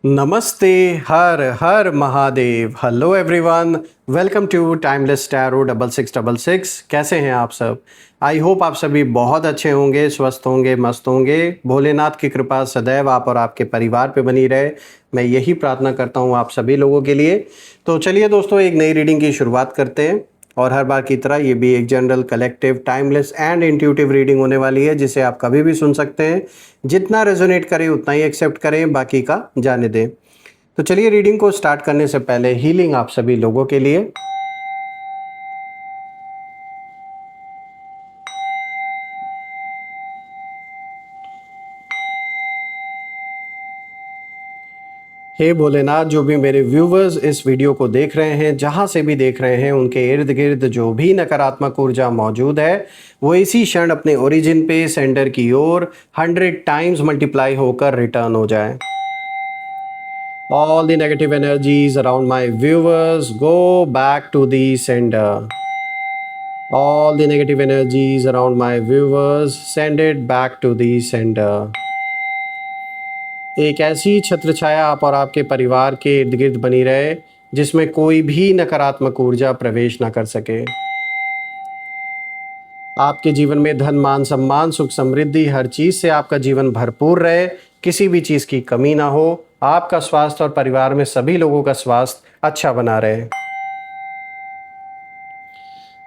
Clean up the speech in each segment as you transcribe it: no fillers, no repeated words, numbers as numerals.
नमस्ते। हर हर Mahadev. Hello everyone, welcome to timeless tarot 6666। कैसे हैं आप सब? आई होप आप सभी बहुत अच्छे होंगे, स्वस्थ होंगे, मस्त होंगे। भोलेनाथ की कृपा सदैव आप और आपके परिवार पे बनी रहे, मैं यही प्रार्थना करता हूँ आप सभी लोगों के लिए। तो चलिए दोस्तों, एक नई रीडिंग की शुरुआत करते हैं। और हर बार की तरह ये भी एक general, collective, timeless and intuitive reading होने वाली है, जिसे आप कभी भी सुन सकते हैं। जितना रेजोनेट करें उतना ही एक्सेप्ट करें, बाकी का जाने दें। तो चलिए, रीडिंग को स्टार्ट करने से पहले हीलिंग आप सभी लोगों के लिए। हे भोलेनाथ, जो भी मेरे व्यूवर्स इस वीडियो को देख रहे हैं, जहां से भी देख रहे हैं, उनके इर्द गिर्द जो भी नकारात्मक ऊर्जा मौजूद है, वो इसी क्षण अपने ओरिजिन पे सेंटर की ओर 100 टाइम्स मल्टीप्लाई होकर रिटर्न हो जाए। All the negative energies around my viewers go back to the sender. All the negative energies around my viewers send it back to the sender. एक ऐसी छत्र छाया आप और आपके परिवार के इर्द गिर्द बनी रहे, जिसमें कोई भी नकारात्मक ऊर्जा प्रवेश ना कर सके। आपके जीवन में धन, मान, सम्मान, सुख, समृद्धि, हर चीज से आपका जीवन भरपूर रहे, किसी भी चीज की कमी ना हो। आपका स्वास्थ्य और परिवार में सभी लोगों का स्वास्थ्य अच्छा बना रहे।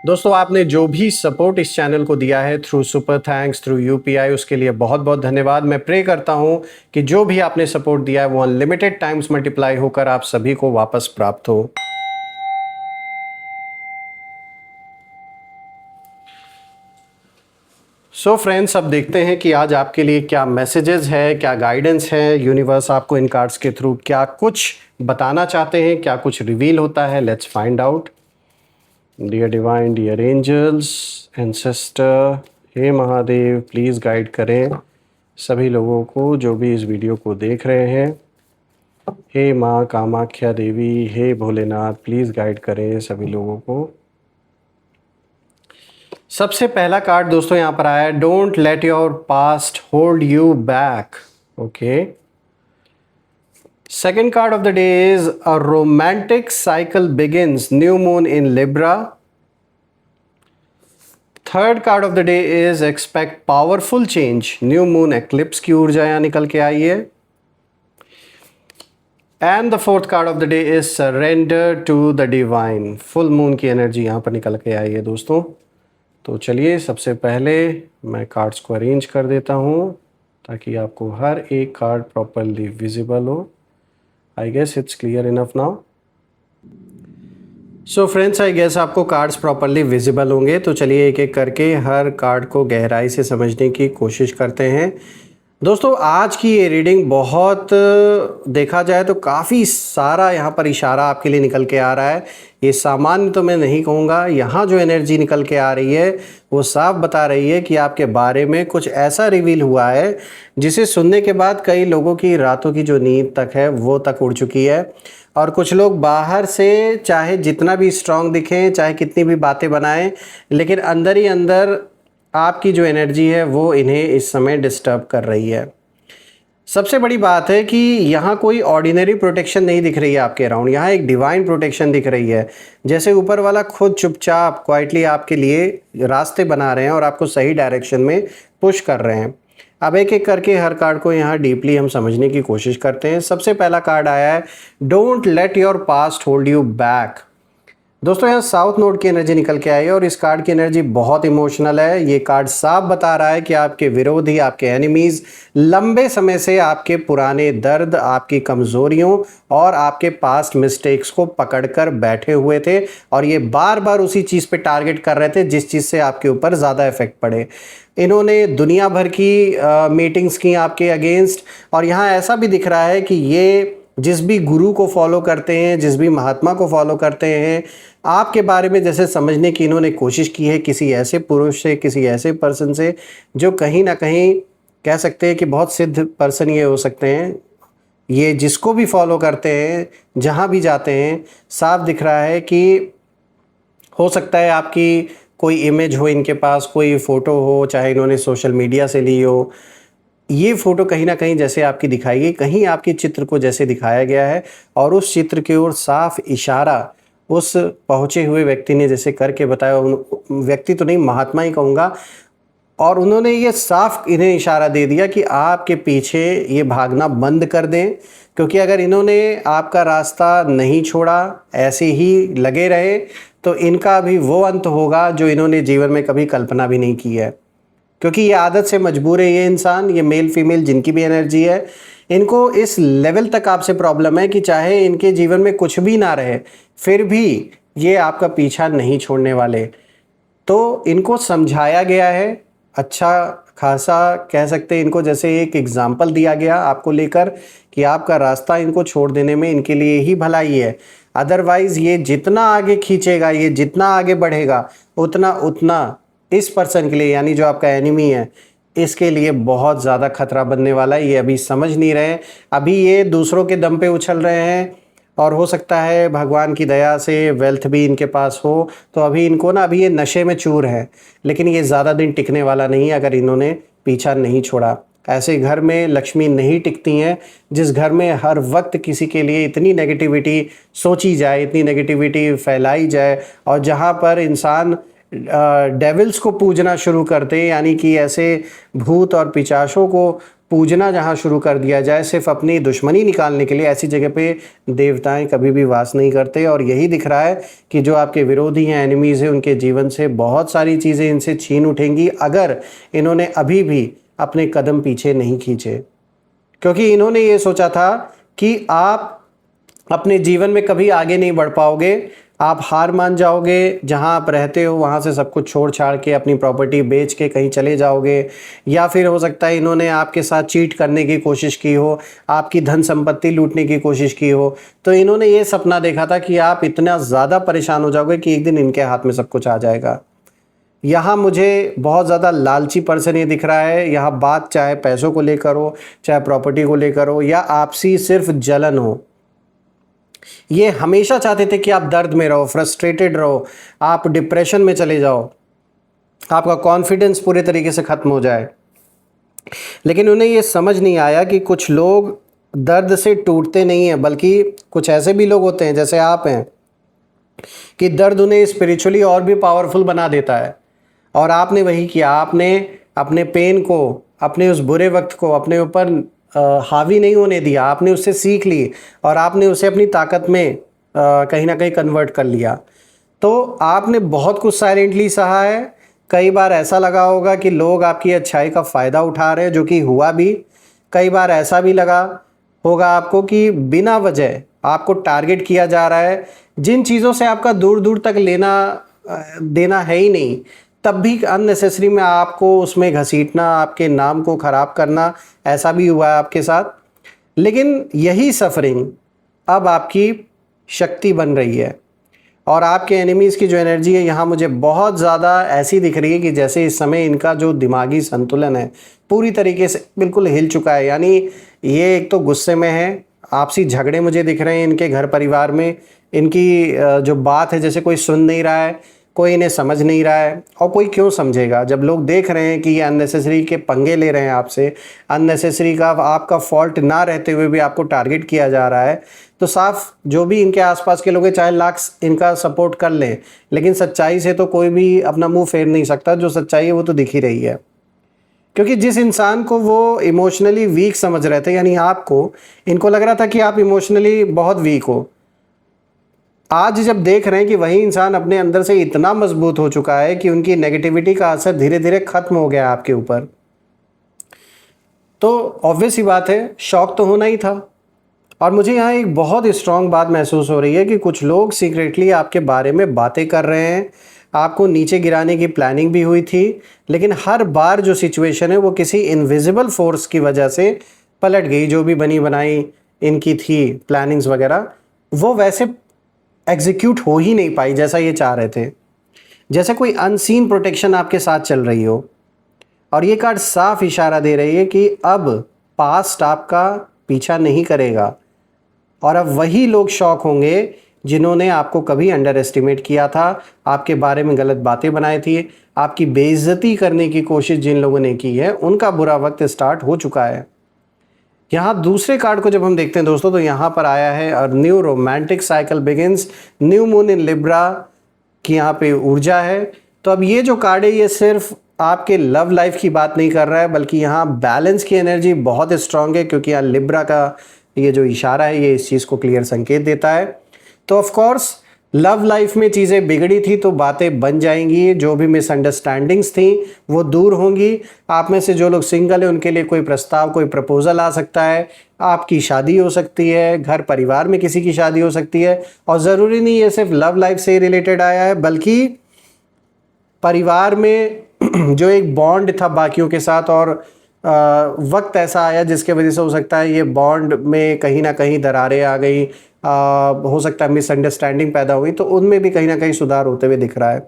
दोस्तों, आपने जो भी सपोर्ट इस चैनल को दिया है through super thanks, through UPI, उसके लिए बहुत बहुत धन्यवाद। मैं प्रे करता हूं कि जो भी आपने सपोर्ट दिया है वो अनलिमिटेड टाइम्स मल्टीप्लाई होकर आप सभी को वापस प्राप्त हो। सो फ्रेंड्स, अब देखते हैं कि आज आपके लिए क्या मैसेजेस है, क्या गाइडेंस है। यूनिवर्स आपको इन कार्ड्स के थ्रू क्या कुछ बताना चाहते हैं, क्या कुछ रिवील होता है। Let's find out. Dear divine, dear angels, ancestor, हे महादेव, प्लीज़ गाइड करें सभी लोगों को जो भी इस वीडियो को देख रहे हैं। हे माँ कामाख्या देवी, हे भोलेनाथ, प्लीज़ गाइड करें सभी लोगों को। सबसे पहला कार्ड दोस्तों यहाँ पर आया है, don't let your past hold you back. Okay. Second card of the day is a romantic cycle begins, new moon in Libra. Third card of the day is expect powerful change, new moon eclipse की ऊर्जा यहां निकल के आई है। And the fourth card of the day is surrender to the divine, full moon की energy यहां पर निकल के आई है दोस्तों। तो चलिए, सबसे पहले मैं कार्ड्स को अरेंज कर देता हूं ताकि आपको हर एक कार्ड प्रॉपरली विजिबल हो। I guess it's clear enough now. So friends, I guess आपको कार्ड्स प्रॉपरली विजिबल होंगे। तो चलिए, एक एक करके हर कार्ड को गहराई से समझने की कोशिश करते हैं। दोस्तों, आज की ये रीडिंग बहुत देखा जाए तो काफ़ी सारा यहाँ पर इशारा आपके लिए निकल के आ रहा है। ये सामान्य तो मैं नहीं कहूँगा, यहाँ जो एनर्जी निकल के आ रही है वो साफ बता रही है कि आपके बारे में कुछ ऐसा रिवील हुआ है जिसे सुनने के बाद कई लोगों की रातों की जो नींद तक है वो तक उड़ चुकी है। और कुछ लोग बाहर से चाहे जितना भी स्ट्रांग दिखें, चाहे कितनी भी बातें बनाएं, लेकिन अंदर ही अंदर आपकी जो एनर्जी है वो इन्हें इस समय डिस्टर्ब कर रही है। सबसे बड़ी बात है कि यहाँ कोई ऑर्डिनरी प्रोटेक्शन नहीं दिख रही है आपके अराउंड, यहाँ एक डिवाइन प्रोटेक्शन दिख रही है। जैसे ऊपर वाला खुद चुपचाप क्वाइटली आपके लिए रास्ते बना रहे हैं और आपको सही डायरेक्शन में पुश कर रहे हैं। अब एक एक करके हर कार्ड को यहाँ डीपली हम समझने की कोशिश करते हैं। सबसे पहला कार्ड आया है, don't let your past hold you back. दोस्तों, यहाँ साउथ नोड की एनर्जी निकल के आई है और इस कार्ड की एनर्जी बहुत इमोशनल है। ये कार्ड साफ बता रहा है कि आपके विरोधी, आपके एनिमीज लंबे समय से आपके पुराने दर्द, आपकी कमजोरियों और आपके पास्ट मिस्टेक्स को पकड़कर बैठे हुए थे और ये बार बार उसी चीज़ पे टारगेट कर रहे थे जिस चीज़ से आपके ऊपर ज़्यादा इफेक्ट पड़े। इन्होंने दुनिया भर की मीटिंग्स की आपके अगेंस्ट, और यहाँ ऐसा भी दिख रहा है कि ये जिस भी गुरु को फॉलो करते हैं, जिस भी महात्मा को फॉलो करते हैं, आपके बारे में जैसे समझने की इन्होंने कोशिश की है किसी ऐसे पुरुष से, किसी ऐसे पर्सन से जो कहीं ना कहीं कह सकते हैं कि बहुत सिद्ध पर्सन ये हो सकते हैं। ये जिसको भी फॉलो करते हैं, जहाँ भी जाते हैं, साफ दिख रहा है कि हो सकता है आपकी कोई इमेज हो इनके पास, कोई फ़ोटो हो, चाहे इन्होंने सोशल मीडिया से ली हो, ये फ़ोटो कहीं ना कहीं जैसे आपकी दिखाई गई, कहीं आपके चित्र को जैसे दिखाया गया है और उस चित्र की ओर साफ इशारा उस पहुँचे हुए व्यक्ति ने जैसे करके बताया, व्यक्ति तो नहीं, महात्मा ही कहूँगा, और उन्होंने ये साफ इन्हें इशारा दे दिया कि आपके पीछे ये भागना बंद कर दें, क्योंकि अगर इन्होंने आपका रास्ता नहीं छोड़ा, ऐसे ही लगे रहे, तो इनका भी वो अंत होगा जो इन्होंने जीवन में कभी कल्पना भी नहीं की है। क्योंकि ये आदत से मजबूर है, ये इंसान, ये मेल फीमेल जिनकी भी एनर्जी है, इनको इस लेवल तक आपसे प्रॉब्लम है कि चाहे इनके जीवन में कुछ भी ना रहे फिर भी ये आपका पीछा नहीं छोड़ने वाले। तो इनको समझाया गया है, अच्छा खासा कह सकते हैं इनको, जैसे एक एग्जाम्पल दिया गया आपको लेकर कि आपका रास्ता इनको छोड़ देने में इनके लिए ही भलाई है। अदरवाइज़ ये जितना आगे खींचेगा, ये जितना आगे बढ़ेगा, उतना उतना इस पर्सन के लिए, यानी जो आपका एनिमी है, इसके लिए बहुत ज़्यादा खतरा बनने वाला है। ये अभी समझ नहीं रहे, अभी ये दूसरों के दम पे उछल रहे हैं, और हो सकता है भगवान की दया से वेल्थ भी इनके पास हो, तो अभी इनको ना, अभी ये नशे में चूर है, लेकिन ये ज़्यादा दिन टिकने वाला नहीं है अगर इन्होंने पीछा नहीं छोड़ा। ऐसे घर में लक्ष्मी नहीं टिकती हैं जिस घर में हर वक्त किसी के लिए इतनी नेगेटिविटी सोची जाए, इतनी नेगेटिविटी फैलाई जाए, और जहाँ पर इंसान डेविल्स को पूजना शुरू करते, यानी कि ऐसे भूत और पिशाचों को पूजना जहाँ शुरू कर दिया जाए सिर्फ अपनी दुश्मनी निकालने के लिए, ऐसी जगह पे देवताएं कभी भी वास नहीं करते। और यही दिख रहा है कि जो आपके विरोधी हैं, एनिमीज़ हैं, उनके जीवन से बहुत सारी चीज़ें इनसे छीन उठेंगी अगर इन्होंने अभी भी अपने कदम पीछे नहीं खींचे। क्योंकि इन्होंने ये सोचा था कि आप अपने जीवन में कभी आगे नहीं बढ़ पाओगे, आप हार मान जाओगे, जहां आप रहते हो वहां से सब कुछ छोड़ छाड़ के अपनी प्रॉपर्टी बेच के कहीं चले जाओगे, या फिर हो सकता है इन्होंने आपके साथ चीट करने की कोशिश की हो, आपकी धन संपत्ति लूटने की कोशिश की हो। तो इन्होंने ये सपना देखा था कि आप इतना ज़्यादा परेशान हो जाओगे कि एक दिन इनके हाथ में सब कुछ आ जाएगा। यहाँ मुझे बहुत ज़्यादा लालची पर्सन ये दिख रहा है। यहाँ बात चाहे पैसों को लेकर हो, चाहे प्रॉपर्टी को लेकर हो, या आपसी सिर्फ जलन हो, ये हमेशा चाहते थे कि आप दर्द में रहो, फ्रस्ट्रेटेड रहो, आप डिप्रेशन में चले जाओ, आपका कॉन्फिडेंस पूरे तरीके से ख़त्म हो जाए। लेकिन उन्हें ये समझ नहीं आया कि कुछ लोग दर्द से टूटते नहीं हैं, बल्कि कुछ ऐसे भी लोग होते हैं जैसे आप हैं कि दर्द उन्हें स्पिरिचुअली और भी पावरफुल बना देता है। और आपने वही किया, आपने अपने पेन को, अपने उस बुरे वक्त को अपने ऊपर हावी नहीं होने दिया, आपने उससे सीख ली और आपने उसे अपनी ताकत में कहीं ना कहीं कन्वर्ट कर लिया। तो आपने बहुत कुछ साइलेंटली सहा है। कई बार ऐसा लगा होगा कि लोग आपकी अच्छाई का फ़ायदा उठा रहे हैं, जो कि हुआ भी। कई बार ऐसा भी लगा होगा आपको कि बिना वजह आपको टारगेट किया जा रहा है, जिन चीज़ों से आपका दूर दूर तक लेना देना है ही नहीं, तब भी अननेसेसरी में आपको उसमें घसीटना, आपके नाम को ख़राब करना, ऐसा भी हुआ है आपके साथ। लेकिन यही सफरिंग अब आपकी शक्ति बन रही है, और आपके एनिमीज़ की जो एनर्जी है यहाँ मुझे बहुत ज़्यादा ऐसी दिख रही है कि जैसे इस समय इनका जो दिमागी संतुलन है पूरी तरीके से बिल्कुल हिल चुका है। यानी ये एक तो गुस्से में है, आपसी झगड़े मुझे दिख रहे हैं इनके घर परिवार में, इनकी जो बात है जैसे कोई सुन नहीं रहा है, कोई इन्हें समझ नहीं रहा है। और कोई क्यों समझेगा जब लोग देख रहे हैं कि ये अननेसेसरी के पंगे ले रहे हैं आपसे, अननेसेसरी का आपका फॉल्ट ना रहते हुए भी आपको टारगेट किया जा रहा है। तो साफ जो भी इनके आसपास के लोग हैं, चाहे लाख इनका सपोर्ट कर लें, लेकिन सच्चाई से तो कोई भी अपना मुंह फेर नहीं सकता। जो सच्चाई है वो तो दिख ही रही है। क्योंकि जिस इंसान को वो इमोशनली वीक समझ रहे थे, यानी आपको, इनको लग रहा था कि आप इमोशनली बहुत वीक हो, आज जब देख रहे हैं कि वही इंसान अपने अंदर से इतना मजबूत हो चुका है कि उनकी नेगेटिविटी का असर धीरे धीरे खत्म हो गया आपके ऊपर, तो ऑब्वियस ही बात है, शौक तो होना ही था। और मुझे यहाँ एक बहुत स्ट्रांग बात महसूस हो रही है कि कुछ लोग सीक्रेटली आपके बारे में बातें कर रहे हैं, आपको नीचे गिराने की प्लानिंग भी हुई थी, लेकिन हर बार जो सिचुएशन है वो किसी इनविजिबल फोर्स की वजह से पलट गई। जो भी बनी बनाई इनकी थी प्लानिंग्स वगैरह, वो वैसे एग्जीक्यूट हो ही नहीं पाई जैसा ये चाह रहे थे। जैसे कोई अनसीन प्रोटेक्शन आपके साथ चल रही हो। और ये कार्ड साफ इशारा दे रही है कि अब पास्ट आपका पीछा नहीं करेगा, और अब वही लोग शॉक होंगे जिन्होंने आपको कभी अंडर एस्टिमेट किया था, आपके बारे में गलत बातें बनाई थी, आपकी बेइज्जती करने की कोशिश जिन लोगों ने की है, उनका बुरा वक्त स्टार्ट हो चुका है। यहाँ दूसरे कार्ड को जब हम देखते हैं दोस्तों, तो यहाँ पर आया है और new romantic cycle begins, new moon in Libra की यहाँ पे ऊर्जा है। तो अब ये जो कार्ड है ये सिर्फ आपके लव लाइफ की बात नहीं कर रहा है, बल्कि यहाँ बैलेंस की एनर्जी बहुत स्ट्रांग है, क्योंकि यहाँ लिब्रा का ये जो इशारा है ये इस चीज़ को क्लियर संकेत देता है। तो ऑफ कोर्स लव लाइफ में चीज़ें बिगड़ी थी तो बातें बन जाएंगी, जो भी मिसअंडरस्टैंडिंग्स थी वो दूर होंगी। आप में से जो लोग सिंगल है उनके लिए कोई प्रस्ताव, कोई प्रपोजल आ सकता है, आपकी शादी हो सकती है, घर परिवार में किसी की शादी हो सकती है। और ज़रूरी नहीं ये सिर्फ लव लाइफ से रिलेटेड आया है, बल्कि परिवार में जो एक बॉन्ड था बाकियों के साथ, और वक्त ऐसा आया जिसके वजह से हो सकता है ये बॉन्ड में कहीं ना कहीं दरारें आ गई, हो सकता है मिसअंडरस्टैंडिंग पैदा हुई, तो उनमें भी कहीं ना कहीं सुधार होते हुए दिख रहा है।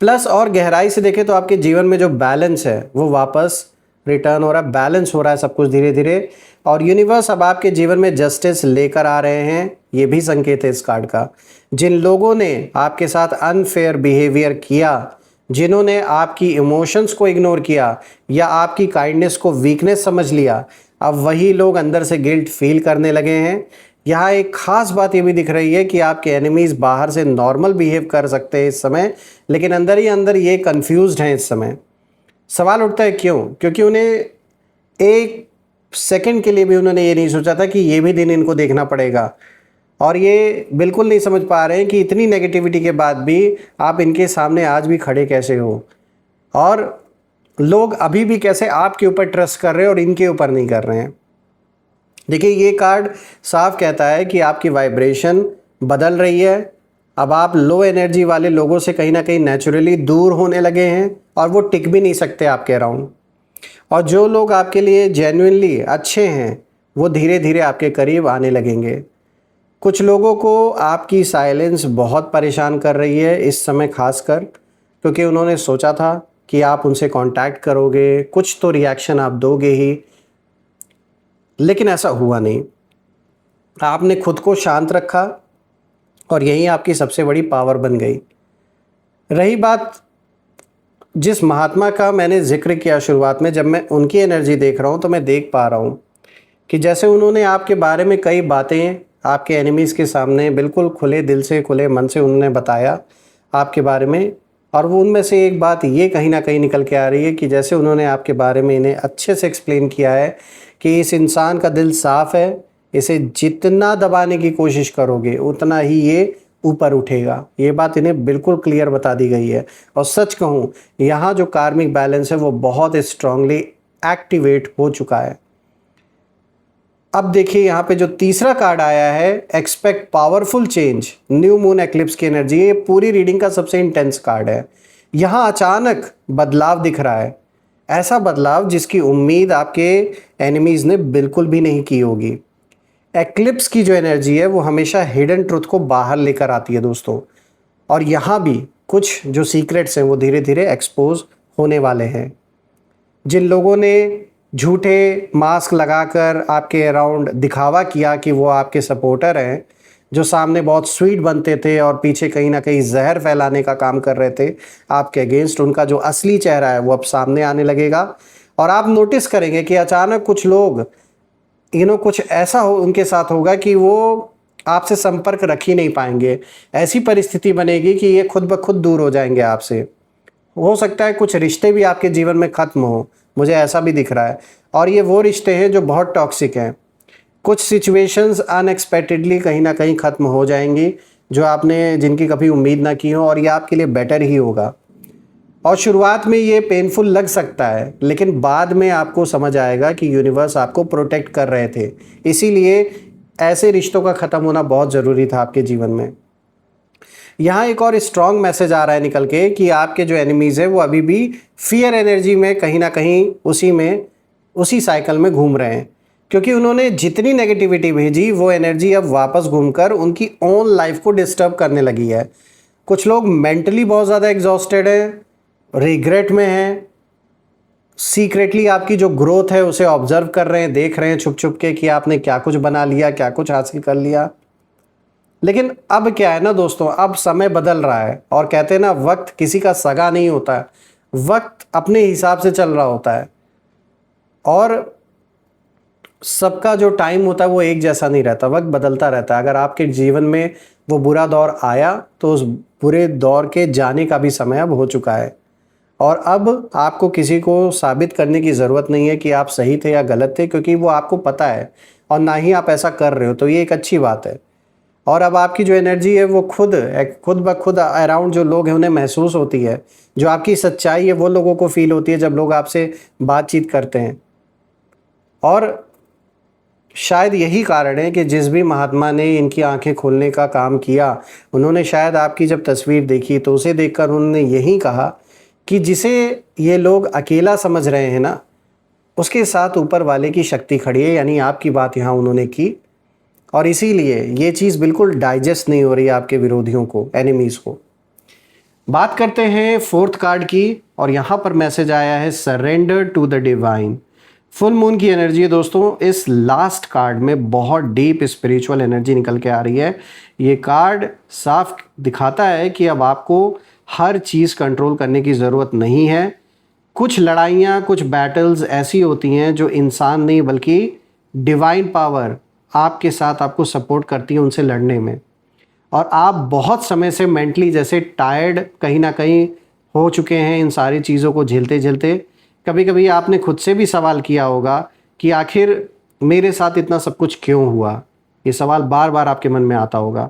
प्लस और गहराई से देखें तो आपके जीवन में जो बैलेंस है वो वापस रिटर्न हो रहा है, बैलेंस हो रहा है सब कुछ धीरे धीरे। और यूनिवर्स अब आपके जीवन में जस्टिस लेकर आ रहे हैं, ये भी संकेत है इस कार्ड का। जिन लोगों ने आपके साथ अनफेयर बिहेवियर किया, जिन्होंने आपकी इमोशंस को इग्नोर किया या आपकी काइंडनेस को वीकनेस समझ लिया, अब वही लोग अंदर से गिल्ट फील करने लगे हैं। यहाँ एक खास बात ये भी दिख रही है कि आपके एनिमीज़ बाहर से नॉर्मल बिहेव कर सकते हैं इस समय, लेकिन अंदर ही अंदर ये कंफ्यूज्ड हैं इस समय। सवाल उठता है क्यों? क्योंकि उन्हें एक सेकंड के लिए भी उन्होंने ये नहीं सोचा था कि ये भी दिन इनको देखना पड़ेगा, और ये बिल्कुल नहीं समझ पा रहे हैं कि इतनी नेगेटिविटी के बाद भी आप इनके सामने आज भी खड़े कैसे हो, और लोग अभी भी कैसे आपके ऊपर ट्रस्ट कर रहे हैं और इनके ऊपर नहीं कर रहे हैं। देखिए ये कार्ड साफ कहता है कि आपकी वाइब्रेशन बदल रही है। अब आप लो एनर्जी वाले लोगों से कहीं ना कहीं नेचुरली दूर होने लगे हैं, और वो टिक भी नहीं सकते आपके अराउंड। और जो लोग आपके लिए जेन्युइनली अच्छे हैं वो धीरे धीरे आपके करीब आने लगेंगे। कुछ लोगों को आपकी साइलेंस बहुत परेशान कर रही है इस समय खासकर, क्योंकि उन्होंने सोचा था कि आप उनसे कांटेक्ट करोगे, कुछ तो रिएक्शन आप दोगे ही, लेकिन ऐसा हुआ नहीं। आपने खुद को शांत रखा और यही आपकी सबसे बड़ी पावर बन गई। रही बात जिस महात्मा का मैंने जिक्र किया शुरुआत में, जब मैं उनकी एनर्जी देख रहा हूँ तो मैं देख पा रहा हूँ कि जैसे उन्होंने आपके बारे में कई बातें आपके एनिमीज़ के सामने बिल्कुल खुले दिल से, खुले मन से उन्होंने बताया आपके बारे में। और वो उनमें से एक बात ये कहीं ना कहीं निकल के आ रही है कि जैसे उन्होंने आपके बारे में इन्हें अच्छे से एक्सप्लेन किया है कि इस इंसान का दिल साफ़ है, इसे जितना दबाने की कोशिश करोगे उतना ही ये ऊपर उठेगा। ये बात इन्हें बिल्कुल क्लियर बता दी गई है। और सच कहूँ, यहाँ जो कार्मिक बैलेंस है वो बहुत स्ट्रांगली एक्टिवेट हो चुका है। अब देखिए यहाँ पे जो तीसरा कार्ड आया है, expect powerful change, new moon eclipse की एनर्जी, ये पूरी रीडिंग का सबसे इंटेंस कार्ड है। यहाँ अचानक बदलाव दिख रहा है, ऐसा बदलाव जिसकी उम्मीद आपके एनिमीज़ ने बिल्कुल भी नहीं की होगी। एक्लिप्स की जो एनर्जी है वो हमेशा हिडन ट्रुथ को बाहर लेकर आती है दोस्तों, और यहाँ भी कुछ जो सीक्रेट्स हैं वो धीरे धीरे एक्सपोज होने वाले हैं। जिन लोगों ने झूठे मास्क लगाकर आपके अराउंड दिखावा किया कि वो आपके सपोर्टर हैं, जो सामने बहुत स्वीट बनते थे और पीछे कहीं ना कहीं जहर फैलाने का काम कर रहे थे आपके अगेंस्ट, उनका जो असली चेहरा है वो अब सामने आने लगेगा। और आप नोटिस करेंगे कि अचानक कुछ लोग कुछ ऐसा हो उनके साथ होगा कि वो आपसे संपर्क रख ही नहीं पाएंगे। ऐसी परिस्थिति बनेगी कि ये खुद ब खुद दूर हो जाएंगे आपसे। हो सकता है कुछ रिश्ते भी आपके जीवन में ख़त्म हो, मुझे ऐसा भी दिख रहा है। और ये वो रिश्ते हैं जो बहुत टॉक्सिक हैं। कुछ सिचुएशंस अनएक्सपेक्टेडली कहीं ना कहीं ख़त्म हो जाएंगी, जो आपने जिनकी कभी उम्मीद ना की हो, और ये आपके लिए बेटर ही होगा। और शुरुआत में ये पेनफुल लग सकता है, लेकिन बाद में आपको समझ आएगा कि यूनिवर्स आपको प्रोटेक्ट कर रहे थे, इसीलिए ऐसे रिश्तों का ख़त्म होना बहुत ज़रूरी था आपके जीवन में। यहाँ एक और स्ट्रॉन्ग मैसेज आ रहा है निकल के कि आपके जो एनिमीज़ है वो अभी भी फियर एनर्जी में कहीं ना कहीं उसी साइकिल में घूम रहे हैं, क्योंकि उन्होंने जितनी नेगेटिविटी भेजी वो एनर्जी अब वापस घूमकर उनकी ओन लाइफ को डिस्टर्ब करने लगी है। कुछ लोग मेंटली बहुत ज़्यादा एग्जॉस्टेड हैं, रिग्रेट में हैं, सीक्रेटली आपकी जो ग्रोथ है उसे ऑब्जर्व कर रहे हैं, देख रहे हैं छुप छुप के कि आपने क्या कुछ बना लिया, क्या कुछ हासिल कर लिया। लेकिन अब क्या है ना दोस्तों, अब समय बदल रहा है और कहते हैं ना, वक्त किसी का सगा नहीं होता है, वक्त अपने हिसाब से चल रहा होता है और सबका जो टाइम होता है वो एक जैसा नहीं रहता, वक्त बदलता रहता है। अगर आपके जीवन में वो बुरा दौर आया तो उस बुरे दौर के जाने का भी समय अब हो चुका है और अब आपको किसी को साबित करने की ज़रूरत नहीं है कि आप सही थे या गलत थे, क्योंकि वो आपको पता है और ना ही आप ऐसा कर रहे हो, तो ये एक अच्छी बात है। और अब आपकी जो एनर्जी है वो खुद ब खुद अराउंड जो लोग हैं उन्हें महसूस होती है। जो आपकी सच्चाई है वो लोगों को फील होती है जब लोग आपसे बातचीत करते हैं। और शायद यही कारण है कि जिस भी महात्मा ने इनकी आंखें खोलने का काम किया, उन्होंने शायद आपकी जब तस्वीर देखी तो उसे देखकर उन्होंने यही कहा कि जिसे ये लोग अकेला समझ रहे हैं ना, उसके साथ ऊपर वाले की शक्ति खड़ी है। यानी आपकी बात यहाँ उन्होंने की और इसीलिए ये चीज़ बिल्कुल डाइजेस्ट नहीं हो रही है आपके विरोधियों को, एनिमीज़ को। बात करते हैं फोर्थ कार्ड की और यहाँ पर मैसेज आया है surrender to the divine. Full moon की एनर्जी है दोस्तों। इस लास्ट कार्ड में बहुत डीप स्पिरिचुअल एनर्जी निकल के आ रही है। ये कार्ड साफ दिखाता है कि अब आपको हर चीज़ कंट्रोल करने की ज़रूरत नहीं है। कुछ लड़ाइयाँ, कुछ बैटल्स ऐसी होती हैं जो इंसान नहीं बल्कि डिवाइन पावर आपके साथ आपको सपोर्ट करती है उनसे लड़ने में। और आप बहुत समय से मेंटली जैसे टायर्ड कहीं ना कहीं हो चुके हैं इन सारी चीज़ों को झेलते झेलते। कभी कभी आपने खुद से भी सवाल किया होगा कि आखिर मेरे साथ इतना सब कुछ क्यों हुआ। ये सवाल बार बार आपके मन में आता होगा।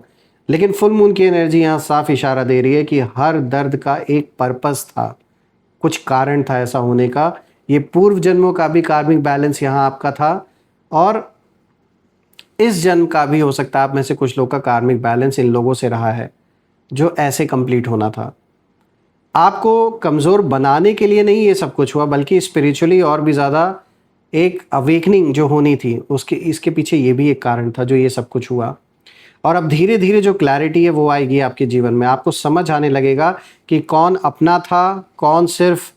लेकिन फुल मून की एनर्जी यहाँ साफ इशारा दे रही है कि हर दर्द का एक पर्पस था, कुछ कारण था ऐसा होने का। ये पूर्व जन्मों का भी कार्मिक बैलेंस यहाँ आपका था और इस जन्म का भी हो सकता है। आप में से कुछ लोग का कार्मिक बैलेंस इन लोगों से रहा है जो ऐसे कंप्लीट होना था। आपको कमज़ोर बनाने के लिए नहीं ये सब कुछ हुआ, बल्कि स्पिरिचुअली और भी ज़्यादा एक अवेकनिंग जो होनी थी उसके इसके पीछे ये भी एक कारण था जो ये सब कुछ हुआ। और अब धीरे धीरे जो क्लैरिटी है वो आएगी आपके जीवन में। आपको समझ आने लगेगा कि कौन अपना था, कौन सिर्फ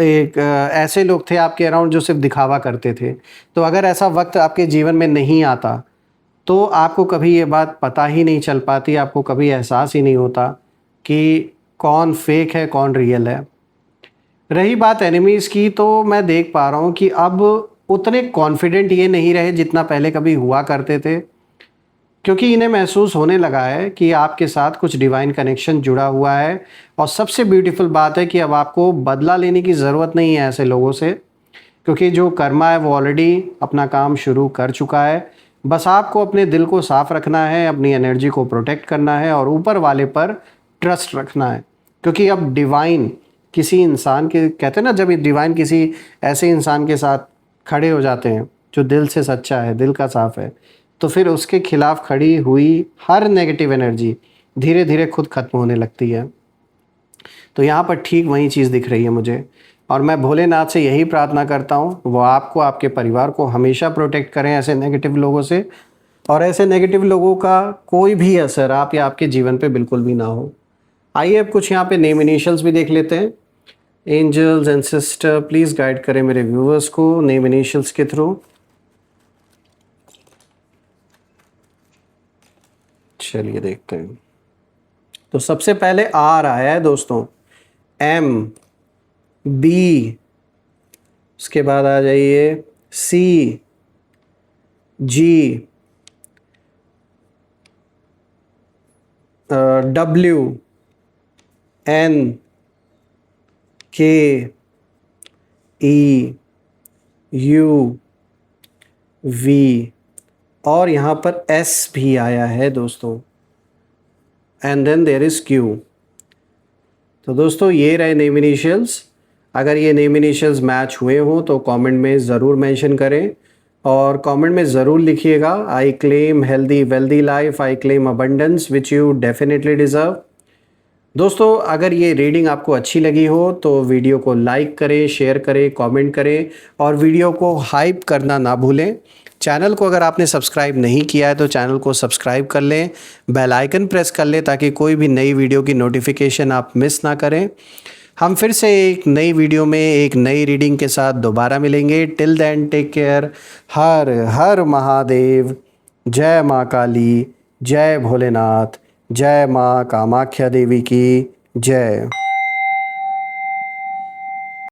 एक ऐसे लोग थे आपके अराउंड जो सिर्फ दिखावा करते थे। तो अगर ऐसा वक्त आपके जीवन में नहीं आता तो आपको कभी ये बात पता ही नहीं चल पाती, आपको कभी एहसास ही नहीं होता कि कौन फेक है कौन रियल है। रही बात एनिमीज़ की, तो मैं देख पा रहा हूँ कि अब उतने कॉन्फिडेंट ये नहीं रहे जितना पहले कभी हुआ करते थे, क्योंकि इन्हें महसूस होने लगा है कि आपके साथ कुछ डिवाइन कनेक्शन जुड़ा हुआ है। और सबसे ब्यूटीफुल बात है कि अब आपको बदला लेने की ज़रूरत नहीं है ऐसे लोगों से, क्योंकि जो कर्मा है वो ऑलरेडी अपना काम शुरू कर चुका है। बस आपको अपने दिल को साफ रखना है, अपनी एनर्जी को प्रोटेक्ट करना है और ऊपर वाले पर ट्रस्ट रखना है। क्योंकि अब डिवाइन किसी इंसान के, कहते हैं ना, जब डिवाइन किसी ऐसे इंसान के साथ खड़े हो जाते हैं जो दिल से सच्चा है, दिल का साफ है, तो फिर उसके खिलाफ खड़ी हुई हर नेगेटिव एनर्जी धीरे धीरे खुद खत्म होने लगती है। तो यहाँ पर ठीक वही चीज़ दिख रही है मुझे। और मैं भोलेनाथ से यही प्रार्थना करता हूँ वो आपको, आपके परिवार को हमेशा प्रोटेक्ट करें ऐसे नेगेटिव लोगों से, और ऐसे नेगेटिव लोगों का कोई भी असर आप या आपके जीवन पे बिल्कुल भी ना हो। आइए अब कुछ यहाँ पे नेम इनिशियल्स भी देख लेते हैं। Angels and sister please guide करें मेरे व्यूअर्स को नेम इनिशियल्स के थ्रू। चलिए देखते हैं। तो सबसे पहले आर आया है दोस्तों, एम, बी, उसके बाद आ जाइए सी, जी, डब्ल्यू, एन, के, ई, यू, वी और यहाँ पर एस भी आया है दोस्तों, and then there is Q. तो दोस्तों ये रहे नेम इनिशियल्स। अगर ये नेम इनिशियल्स मैच हुए हों तो कमेंट में ज़रूर मेंशन करें और कमेंट में ज़रूर लिखिएगा, I claim healthy wealthy life, I claim abundance which you definitely deserve. दोस्तों अगर ये रीडिंग आपको अच्छी लगी हो तो वीडियो को लाइक करें, शेयर करें, कमेंट करें और वीडियो को हाइप करना ना भूलें। चैनल को अगर आपने सब्सक्राइब नहीं किया है तो चैनल को सब्सक्राइब कर लें, बेल आइकन प्रेस कर लें ताकि कोई भी नई वीडियो की नोटिफिकेशन आप मिस ना करें। हम फिर से एक नई वीडियो में एक नई रीडिंग के साथ दोबारा मिलेंगे। Till then take care. हर हर महादेव। जय माँ काली, जय भोलेनाथ, जय माँ कामाख्या देवी की जय।